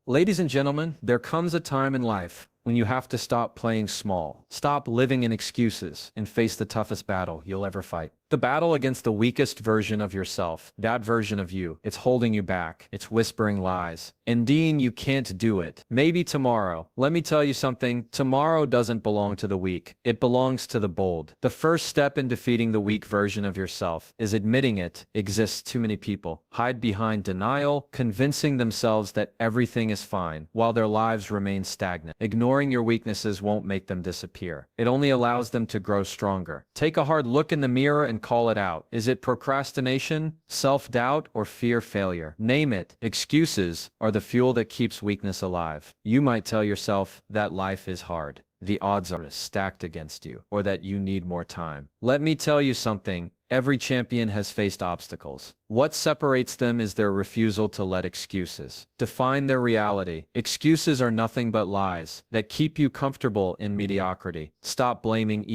Ladies and gentlemen, there comes a time in life when you have to stop playing small, stop living in excuses, and face the toughest battle you'll ever fight. The battle against the weakest version of yourself, that version of you. It's holding you back. It's whispering lies. And Dean, you can't do it. Maybe tomorrow. Let me tell you something. Tomorrow doesn't belong to the weak. It belongs to the bold. The first step in defeating the weak version of yourself is admitting it exists. Too many people hide behind denial, convincing themselves that everything is fine while their lives remain stagnant. Ignoring your weaknesses won't make them disappear. It only allows them to grow stronger. Take a hard look in the mirror and call it out. Is it procrastination, self-doubt, or fear failure? Name it. Excuses are the fuel that keeps weakness alive. You might tell yourself that life is hard, the odds are stacked against you, or that you need more time. Let me tell you something. Every champion has faced obstacles. What separates them is their refusal to let excuses define their reality. Excuses are nothing but lies that keep you comfortable in mediocrity. Stop blaming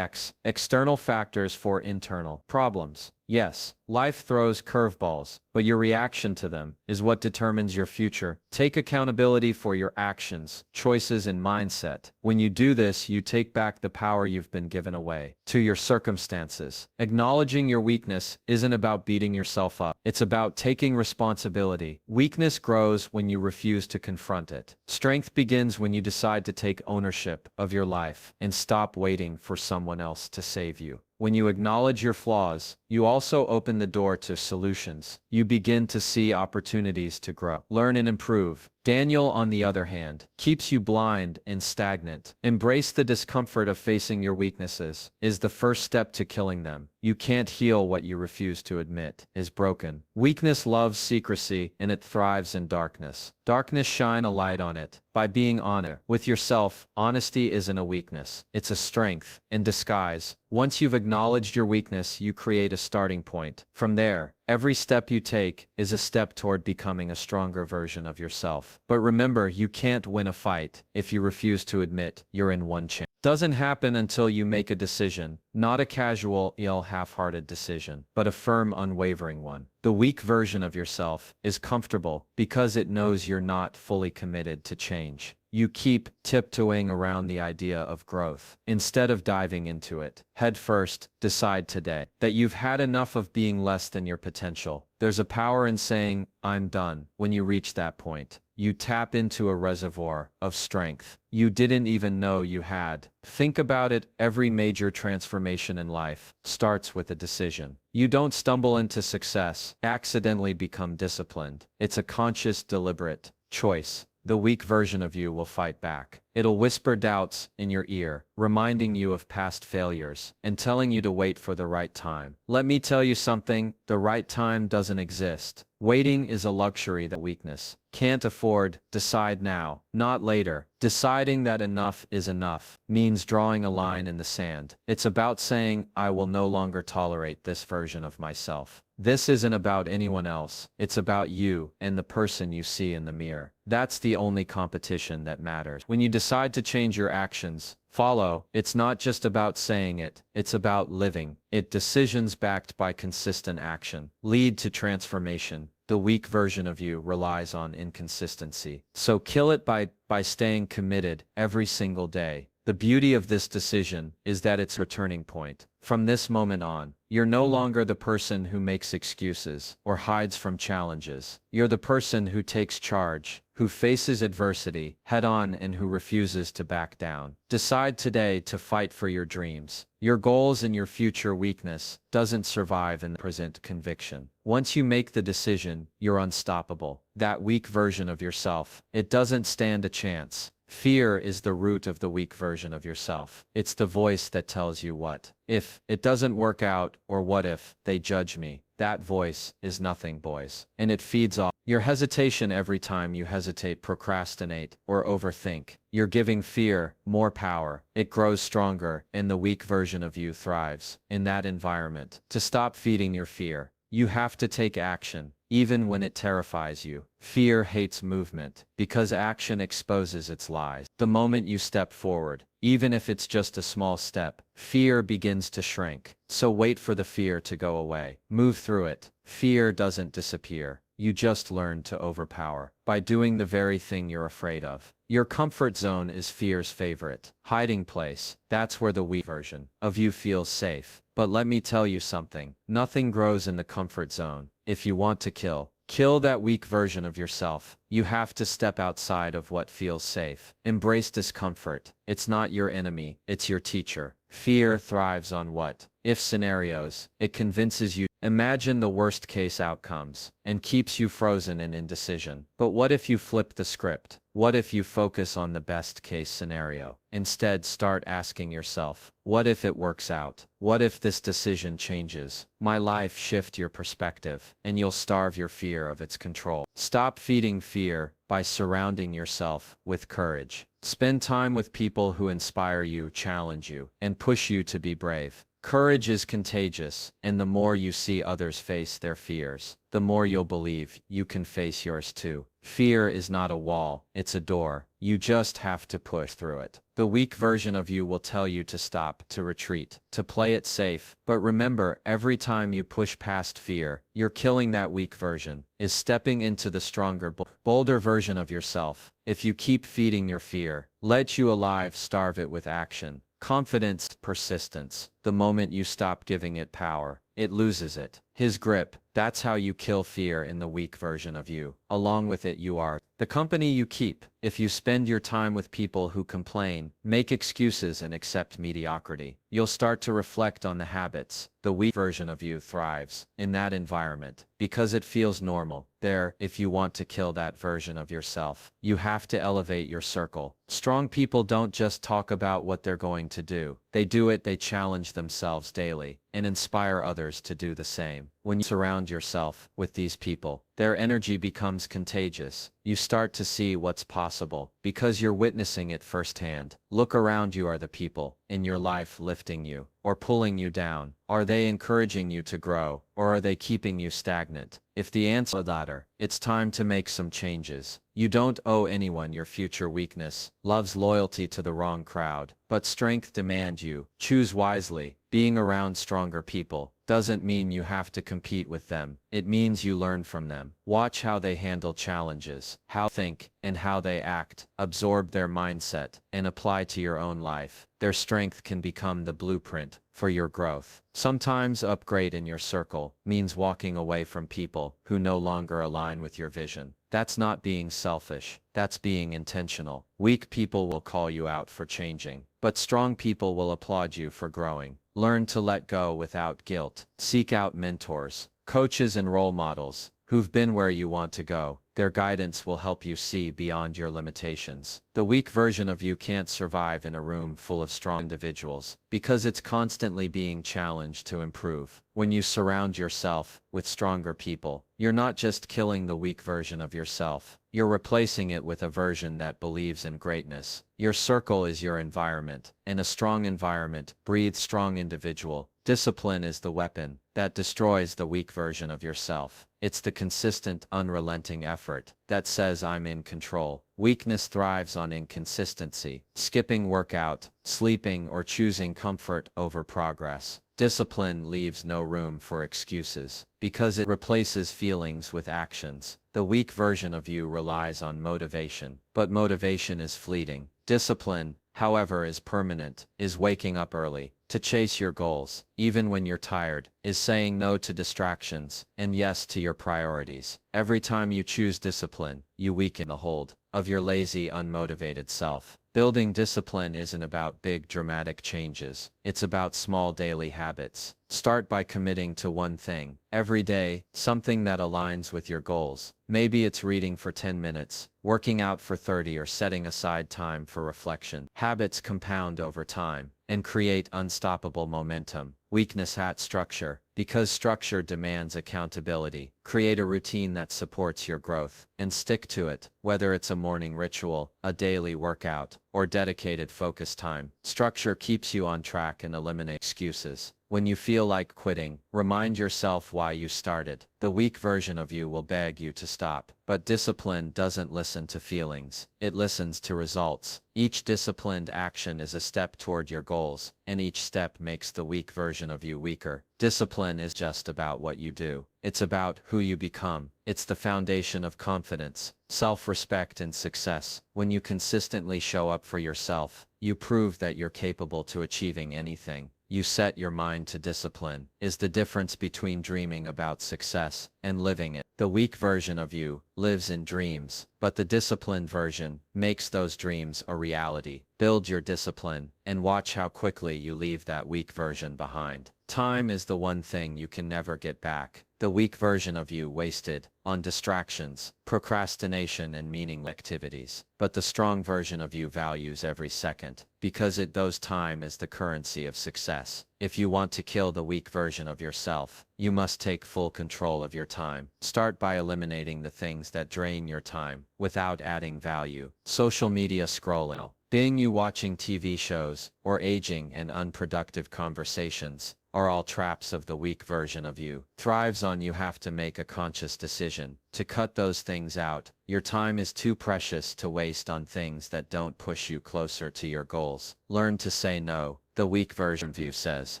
external factors for internal problems. Yes, life throws curveballs, but your reaction to them is what determines your future. Take accountability for your actions, choices, and mindset. When you do this, you take back the power you've been given away to your circumstances. Acknowledging your weakness isn't about beating yourself up. It's about taking responsibility. Weakness grows when you refuse to confront it. Strength begins when you decide to take ownership of your life and stop waiting for someone else to save you. When you acknowledge your flaws, you also open the door to solutions. You begin to see opportunities to grow, learn, and improve. Daniel, on the other hand, keeps you blind and stagnant. Embrace the discomfort of facing your weaknesses is the first step to killing them. You can't heal what you refuse to admit is broken. Weakness loves secrecy, and it thrives in darkness. Darkness shine a light on it. By being honest with yourself, honesty isn't a weakness. It's a strength in disguise. Once you've acknowledged your weakness, you create a starting point. From there, every step you take is a step toward becoming a stronger version of yourself. But remember, you can't win a fight if you refuse to admit you're in one chance. Doesn't happen until you make a decision, not a casual, half-hearted decision, but a firm, unwavering one. The weak version of yourself is comfortable because it knows you're not fully committed to change. You keep tiptoeing around the idea of growth. Instead of diving into it head first, decide today that you've had enough of being less than your potential. There's a power in saying, I'm done. When you reach that point, you tap into a reservoir of strength you didn't even know you had. Think about it. Every major transformation in life starts with a decision. You don't stumble into success, accidentally become disciplined. It's a conscious, deliberate choice. The weak version of you will fight back. It'll whisper doubts in your ear, reminding you of past failures and telling you to wait for the right time. Let me tell you something, the right time doesn't exist. Waiting is a luxury that weakness can't afford. Decide now, not later. Deciding that enough is enough means drawing a line in the sand. It's about saying, I will no longer tolerate this version of myself. This isn't about anyone else. It's about you and the person you see in the mirror. That's the only competition that matters. When you decide to change your actions, follow. It's not just about saying it. It's about living it. Decisions backed by consistent action lead to transformation. The weak version of you relies on inconsistency. So kill it by staying committed every single day. The beauty of this decision is that it's a turning point. From this moment on, you're no longer the person who makes excuses or hides from challenges. You're the person who takes charge, who faces adversity head on, and who refuses to back down. Decide today to fight for your dreams, your goals, and your future. Weakness doesn't survive in the present. Conviction. Once you make the decision, you're unstoppable. That weak version of yourself, it doesn't stand a chance. Fear is the root of the weak version of yourself. It's the voice that tells you what if it doesn't work out, or what if they judge me. That voice is nothing, boys, and it feeds off your hesitation. Every time you hesitate, procrastinate, or overthink, you're giving fear more power. It grows stronger, and the weak version of you thrives in that environment. To stop feeding your fear, you have to take action, even when it terrifies you. Fear hates movement because action exposes its lies. The moment you step forward, even if it's just a small step, fear begins to shrink. So wait for the fear to go away. Move through it. Fear doesn't disappear. you just learned to overpower by doing the very thing you're afraid of. Your comfort zone is fear's favorite hiding place. That's where the weak version of you feels safe. But let me tell you something. Nothing grows in the comfort zone. If you want to kill that weak version of yourself, you have to step outside of what feels safe. Embrace discomfort. It's not your enemy, it's your teacher. Fear thrives on what if scenarios. It convinces you, imagine the worst case outcomes, and keeps you frozen in indecision. But what if you flip the script? What if you focus on the best case scenario? Instead, start asking yourself, what if it works out? What if this decision changes my life? Shift your perspective, and you'll starve your fear of its control. Stop feeding fear by surrounding yourself with courage. Spend time with people who inspire you, challenge you, and push you to be brave. Courage is contagious, and the more you see others face their fears, the more you'll believe you can face yours too. Fear is not a wall, it's a door. You just have to push through it. The weak version of you will tell you to stop, to retreat, to play it safe. But remember, every time you push past fear, you're killing that weak version, is stepping into the stronger, bolder version of yourself. If you keep feeding your fear, let you alive, starve it with action. Confidence, persistence. The moment you stop giving it power, it loses his grip. That's how you kill fear in the weak version of you. Along with it, you are the company you keep. If you spend your time with people who complain, make excuses, and accept mediocrity, you'll start to reflect on the habits. The weak version of you thrives in that environment because it feels normal. If you want to kill that version of yourself, you have to elevate your circle. Strong people don't just talk about what they're going to do. They do it. They challenge themselves daily and inspire others to do the same. When you surround yourself with these people, their energy becomes contagious. You start to see what's possible because you're witnessing it firsthand. Look around you. Are the people in your life lifting you or pulling you down? Are they encouraging you to grow, or are they keeping you stagnant? If the answer is the latter, it's time to make some changes. You don't owe anyone your future. Weakness loves loyalty to the wrong crowd, but strength demands you choose wisely. Being around stronger people doesn't mean you have to compete with them. It means you learn from them. Watch how they handle challenges, how they think, and how they act. Absorb their mindset and apply to your own life. Their strength can become the blueprint for your growth. Sometimes upgrade in your circle means walking away from people who no longer align with your vision. That's not being selfish, that's being intentional. Weak people will call you out for changing, but strong people will applaud you for growing. Learn to let go without guilt. Seek out mentors, coaches, and role models who've been where you want to go. Their guidance will help you see beyond your limitations. The weak version of you can't survive in a room full of strong individuals because it's constantly being challenged to improve. When you surround yourself with stronger people, you're not just killing the weak version of yourself, you're replacing it with a version that believes in greatness. Your circle is your environment, and a strong environment breathes strong individual. Discipline is the weapon that destroys the weak version of yourself. It's the consistent, unrelenting effort that says, I'm in control. Weakness thrives on inconsistency, skipping workout, sleeping, or choosing comfort over progress. Discipline leaves no room for excuses because it replaces feelings with actions. The weak version of you relies on motivation, but motivation is fleeting. Discipline, however, is permanent, is waking up early to chase your goals, even when you're tired, is saying no to distractions and yes to your priorities. Every time you choose discipline, you weaken the hold of your lazy, unmotivated self. Building discipline isn't about big dramatic changes. It's about small daily habits. Start by committing to one thing every day, something that aligns with your goals. Maybe it's reading for 10 minutes, working out for 30, or setting aside time for reflection. Habits compound over time and create unstoppable momentum. Weakness at structure. Because structure demands accountability, create a routine that supports your growth and stick to it, whether it's a morning ritual, a daily workout, or dedicated focus time. Structure keeps you on track and eliminates excuses. When you feel like quitting, remind yourself why you started. The weak version of you will beg you to stop, but discipline doesn't listen to feelings. It listens to results. Each disciplined action is a step toward your goals, and each step makes the weak version version of you weaker. Discipline is just about what you do. It's about who you become. It's the foundation of confidence, self-respect, and success. When you consistently show up for yourself, you prove that you're capable to achieving anything. You set your mind to discipline is the difference between dreaming about success and living it. The weak version of you lives in dreams, but the disciplined version makes those dreams a reality. Build your discipline and watch how quickly you leave that weak version behind. Time is the one thing you can never get back. The weak version of you wasted on distractions, procrastination, and meaningless activities. But the strong version of you values every second, because it knows time is the currency of success. If you want to kill the weak version of yourself, you must take full control of your time. Start by eliminating the things that drain your time without adding value. Social media scrolling, being watching TV shows, or aging and unproductive conversations are all traps of the weak version of you. Thrives on you have to make a conscious decision to cut those things out. Your time is too precious to waste on things that don't push you closer to your goals. Learn to say no. The weak version of you says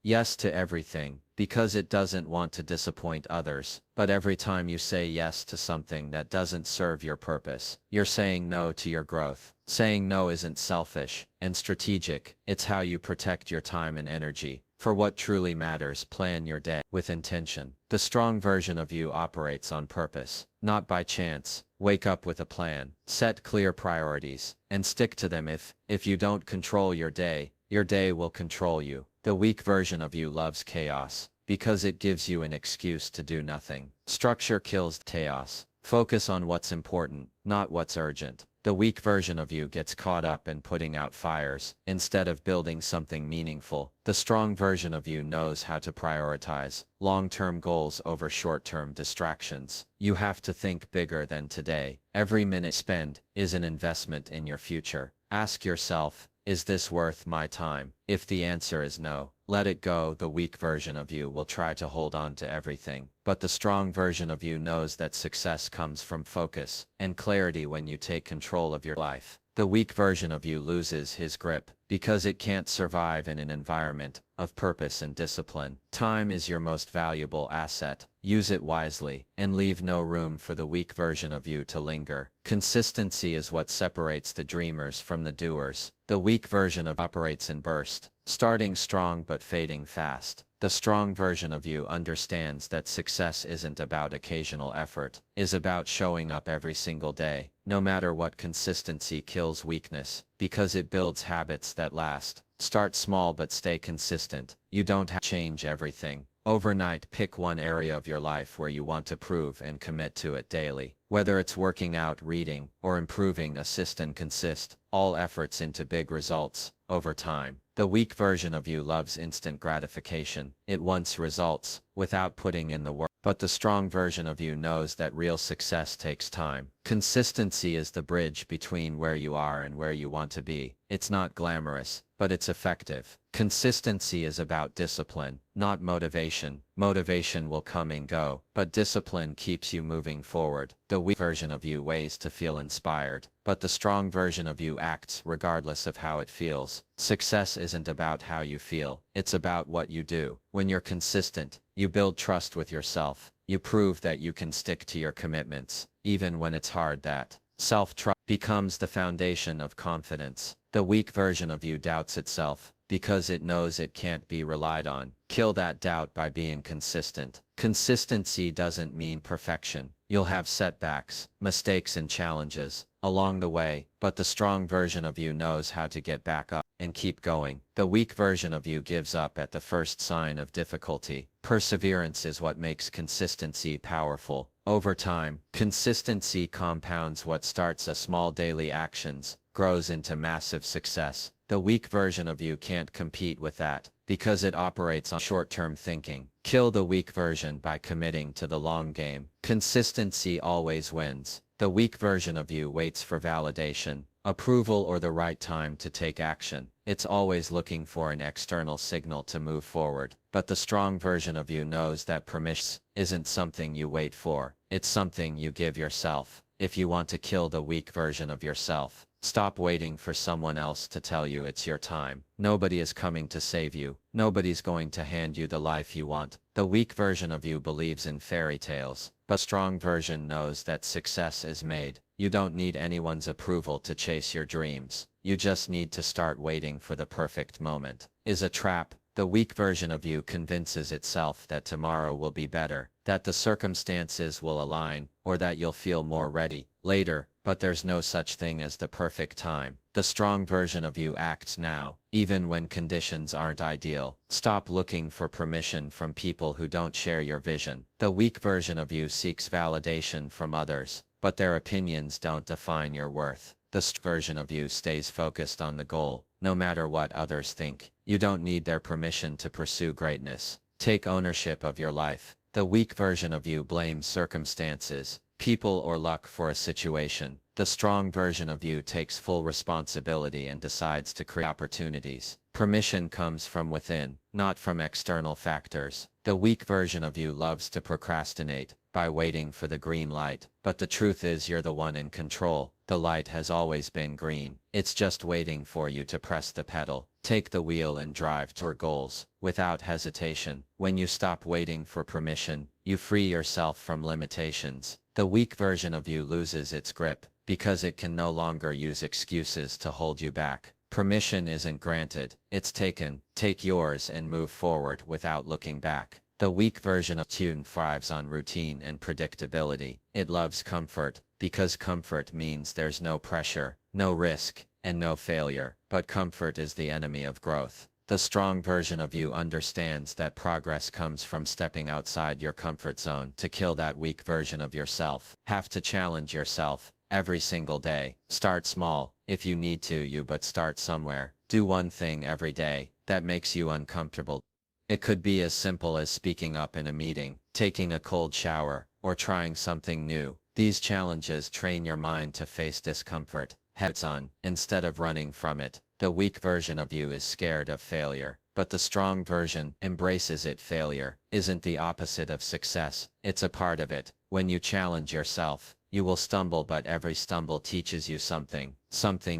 yes to everything because it doesn't want to disappoint others. But every time you say yes to something that doesn't serve your purpose, you're saying no to your growth. Saying no isn't selfish and strategic. It's how you protect your time and energy. For what truly matters, plan your day with intention. The strong version of you operates on purpose, not by chance. Wake up with a plan, set clear priorities, and stick to them. If you don't control your day will control you. The weak version of you loves chaos because it gives you an excuse to do nothing. Structure kills chaos. Focus on what's important, not what's urgent. The weak version of you gets caught up in putting out fires instead of building something meaningful. The strong version of you knows how to prioritize long-term goals over short-term distractions. You have to think bigger than today. Every minute spent is an investment in your future. Ask yourself, is this worth my time? If the answer is no, let it go. The weak version of you will try to hold on to everything, but the strong version of you knows that success comes from focus and clarity when you take control of your life. The weak version of you loses his grip because it can't survive in an environment of purpose and discipline. Time is your most valuable asset. Use it wisely and leave no room for the weak version of you to linger. Consistency is what separates the dreamers from the doers. The weak version of operates in bursts, starting strong but fading fast. The strong version of you understands that success isn't about occasional effort, is about showing up every single day, no matter what. Consistency kills weakness because it builds habits that last. Start small but stay consistent. You don't have to change everything overnight. Pick one area of your life where you want to improve and commit to it daily. Whether it's working out, reading, or improving, assist and consist all efforts into big results over time. The weak version of you loves instant gratification. It wants results without putting in the work. But the strong version of you knows that real success takes time. Consistency is the bridge between where you are and where you want to be. It's not glamorous, but it's effective. Consistency is about discipline, not motivation. Motivation will come and go, but discipline keeps you moving forward. The weak version of you waits to feel inspired, but the strong version of you acts regardless of how it feels. Success isn't about how you feel, it's about what you do. When you're consistent, you build trust with yourself. You prove that you can stick to your commitments, even when it's hard. That self-trust becomes the foundation of confidence. The weak version of you doubts itself because it knows it can't be relied on. Kill that doubt by being consistent. Consistency doesn't mean perfection. You'll have setbacks, mistakes, and challenges along the way, but the strong version of you knows how to get back up and keep going. The weak version of you gives up at the first sign of difficulty. Perseverance is what makes consistency powerful. Over time, consistency compounds. What starts as small daily actions grows into massive success. The weak version of you can't compete with that because it operates on short-term thinking. Kill the weak version by committing to the long game. Consistency always wins. The weak version of you waits for validation, approval, or the right time to take action. It's always looking for an external signal to move forward. But the strong version of you knows that permission isn't something you wait for. It's something you give yourself. If you want to kill the weak version of yourself, stop waiting for someone else to tell you it's your time. Nobody is coming to save you. Nobody's going to hand you the life you want. The weak version of you believes in fairy tales, but strong version knows that success is made. You don't need anyone's approval to chase your dreams. You just need to start waiting for the perfect moment. Is a trap. The weak version of you convinces itself that tomorrow will be better, that the circumstances will align, or that you'll feel more ready later, but there's no such thing as the perfect time. The strong version of you acts now, even when conditions aren't ideal. Stop looking for permission from people who don't share your vision. The weak version of you seeks validation from others, but their opinions don't define your worth. The strong version of you stays focused on the goal, no matter what others think. You don't need their permission to pursue greatness. Take ownership of your life. The weak version of you blames circumstances, people or luck for a situation. The strong version of you takes full responsibility and decides to create opportunities. Permission comes from within, not from external factors. The weak version of you loves to procrastinate by waiting for the green light, but the truth is you're the one in control. The light has always been green. It's just waiting for you to press the pedal. Take the wheel and drive toward goals without hesitation. When you stop waiting for permission, you free yourself from limitations. The weak version of you loses its grip because it can no longer use excuses to hold you back. Permission isn't granted, it's taken. Take yours and move forward without looking back. The weak version of you thrives on routine and predictability. It loves comfort because comfort means there's no pressure, no risk, and no failure. But comfort is the enemy of growth. The strong version of you understands that progress comes from stepping outside your comfort zone. To kill that weak version of yourself, have to challenge yourself every single day. Start small if you need to, but start somewhere. Do one thing every day that makes you uncomfortable. It could be as simple as speaking up in a meeting, taking a cold shower, or trying something new. These challenges train your mind to face discomfort heads on, instead of running from it. The weak version of you is scared of failure, but the strong version embraces it. Failure isn't the opposite of success, it's a part of it. When you challenge yourself, you will stumble, but every stumble teaches you something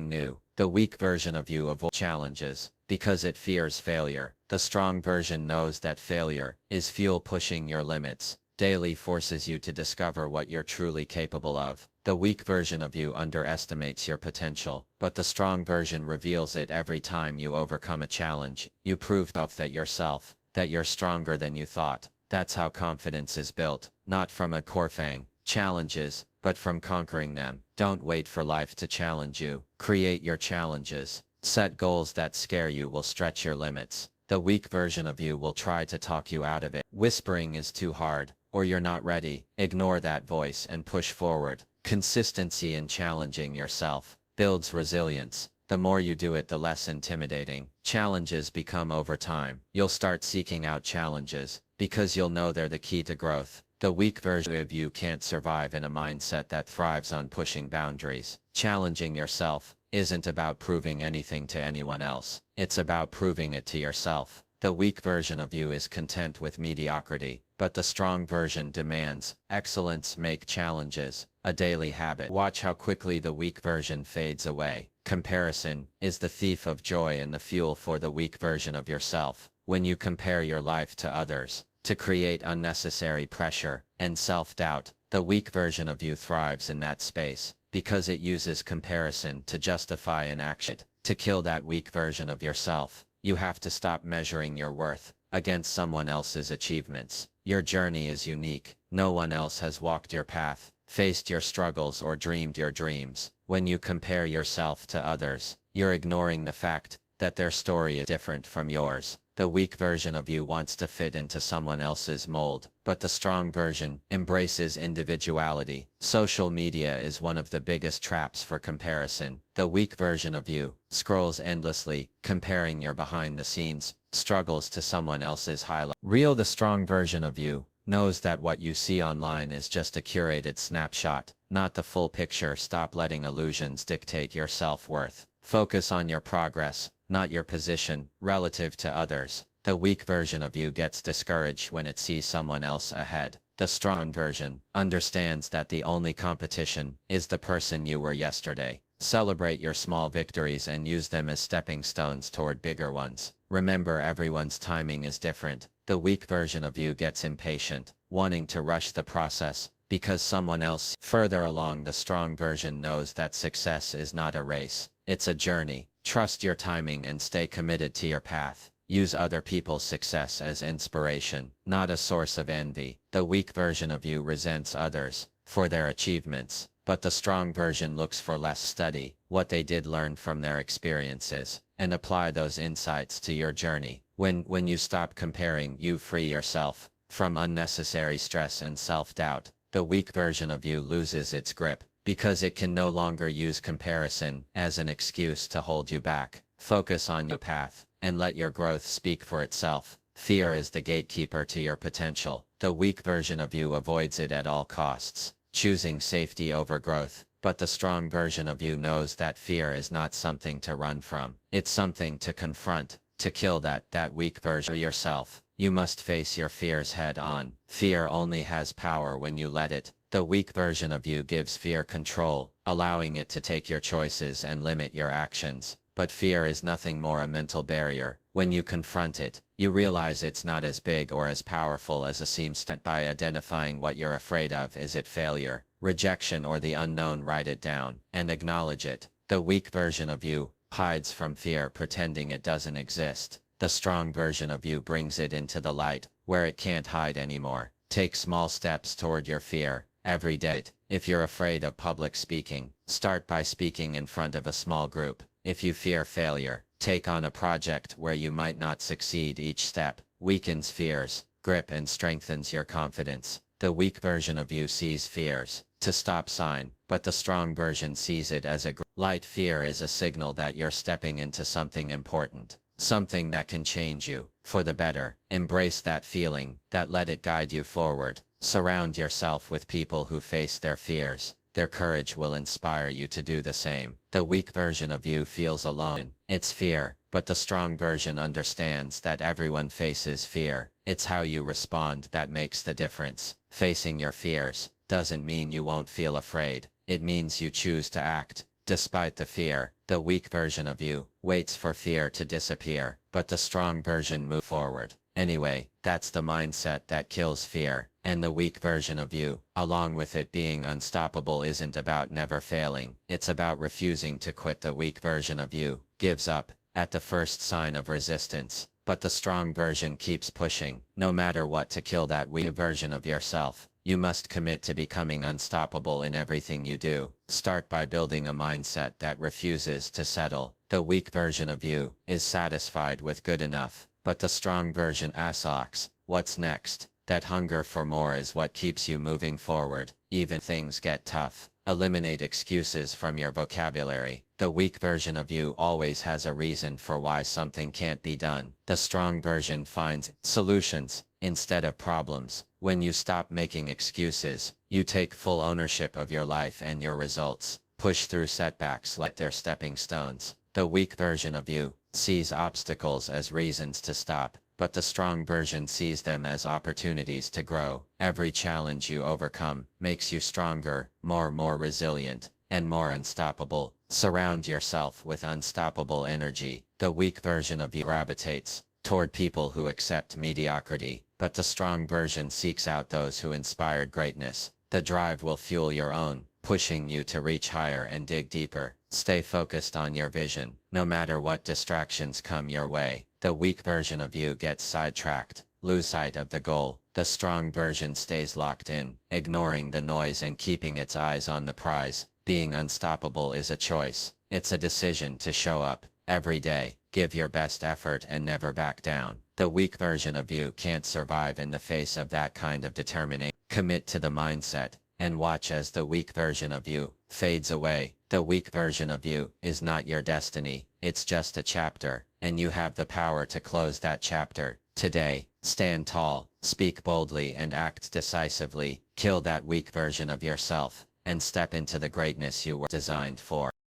new. The weak version of you avoids challenges because it fears failure. The strong version knows that failure is fuel. Pushing your limits daily forces you to discover what you're truly capable of. The weak version of you underestimates your potential, but the strong version reveals it every time you overcome a challenge. You prove that you're stronger than you thought. That's how confidence is built, not from a corfang challenges, but from conquering them. Don't wait for life to challenge you. Create your challenges. Set goals that scare you. Will stretch your limits. The weak version of you will try to talk you out of it. Whispering is too hard, or you're not ready. Ignore that voice and push forward. Consistency in challenging yourself builds resilience. The more you do it, the less intimidating challenges become over time. You'll start seeking out challenges because you'll know they're the key to growth. The weak version of you can't survive in a mindset that thrives on pushing boundaries. Challenging yourself isn't about proving anything to anyone else. It's about proving it to yourself. The weak version of you is content with mediocrity, but the strong version demands excellence. Make challenges a daily habit. Watch how quickly the weak version fades away. Comparison is the thief of joy and the fuel for the weak version of yourself. When you compare your life to others, to create unnecessary pressure and self-doubt, the weak version of you thrives in that space because it uses comparison to justify an action. To kill that weak version of yourself, you have to stop measuring your worth against someone else's achievements. Your journey is unique. No one else has walked your path, faced your struggles, or dreamed your dreams. When you compare yourself to others, you're ignoring the fact that their story is different from yours. The weak version of you wants to fit into someone else's mold, but the strong version embraces individuality. Social media is one of the biggest traps for comparison. The weak version of you scrolls endlessly, comparing your behind-the-scenes struggles to someone else's highlight reel. The strong version of you knows that what you see online is just a curated snapshot, not the full picture. Stop letting illusions dictate your self-worth. Focus on your progress, not your position relative to others. The weak version of you gets discouraged when it sees someone else ahead. The strong version understands that the only competition is the person you were yesterday. Celebrate your small victories and use them as stepping stones toward bigger ones. Remember, everyone's timing is different. The weak version of you gets impatient, wanting to rush the process because someone else further along. The strong version knows that success is not a race, it's a journey. Trust your timing and stay committed to your path. Use other people's success as inspiration, not a source of envy. The weak version of you resents others for their achievements, but the strong version looks for less study, what they did learn from their experiences, and apply those insights to your journey. When you stop comparing, you free yourself from unnecessary stress and self-doubt. The weak version of you loses its grip because it can no longer use comparison as an excuse to hold you back. Focus on your path and let your growth speak for itself. Fear is the gatekeeper to your potential. The weak version of you avoids it at all costs, choosing safety over growth. But the strong version of you knows that fear is not something to run from. It's something to confront. To kill that weak version of yourself, you must face your fears head on. Fear only has power when you let it. The weak version of you gives fear control, allowing it to take your choices and limit your actions. But fear is nothing more a mental barrier. When you confront it, you realize it's not as big or as powerful as it seems. By identifying what you're afraid of, is it failure, rejection, or the unknown? Write it down and acknowledge it. The weak version of you hides from fear, pretending it doesn't exist. The strong version of you brings it into the light, where it can't hide anymore. Take small steps toward your fear every day. If you're afraid of public speaking, start by speaking in front of a small group. If you fear failure, take on a project where you might not succeed. Each step weakens fears, grip, and strengthens your confidence. The weak version of you sees fears to stop sign, but the strong version sees it as a light. Fear is a signal that you're stepping into something important, something that can change you for the better. Embrace that feeling, let it guide you forward. Surround yourself with people who face their fears. Their courage will inspire you to do the same. The weak version of you feels alone. It's fear, but the strong version understands that everyone faces fear. It's how you respond that makes the difference. Facing your fears doesn't mean you won't feel afraid. It means you choose to act despite the fear. The weak version of you waits for fear to disappear, but the strong version moves forward anyway. That's the mindset that kills fear. And the weak version of you, along with it being unstoppable, isn't about never failing. It's about refusing to quit. The weak version of you gives up at the first sign of resistance, but the strong version keeps pushing, no matter what. To kill that weak version of yourself, you must commit to becoming unstoppable in everything you do. Start by building a mindset that refuses to settle. The weak version of you is satisfied with good enough, but the strong version asks, what's next? That hunger for more is what keeps you moving forward, even things get tough. Eliminate excuses from your vocabulary. The weak version of you always has a reason for why something can't be done. The strong version finds solutions instead of problems. When you stop making excuses, you take full ownership of your life and your results. Push through setbacks like they're stepping stones. The weak version of you sees obstacles as reasons to stop, but the strong version sees them as opportunities to grow. Every challenge you overcome makes you stronger, more resilient, and more unstoppable. Surround yourself with unstoppable energy. The weak version of you gravitates toward people who accept mediocrity, but the strong version seeks out those who inspire greatness. The drive will fuel your own, pushing you to reach higher and dig deeper. Stay focused on your vision, no matter what distractions come your way. The weak version of you gets sidetracked, lose sight of the goal. The strong version stays locked in, ignoring the noise and keeping its eyes on the prize. Being unstoppable is a choice. It's a decision to show up every day, give your best effort, and never back down. The weak version of you can't survive in the face of that kind of determination. Commit to the mindset, and watch as the weak version of you fades away. The weak version of you is not your destiny, it's just a chapter, and you have the power to close that chapter. Today, stand tall, speak boldly, and act decisively. Kill that weak version of yourself, and step into the greatness you were designed for.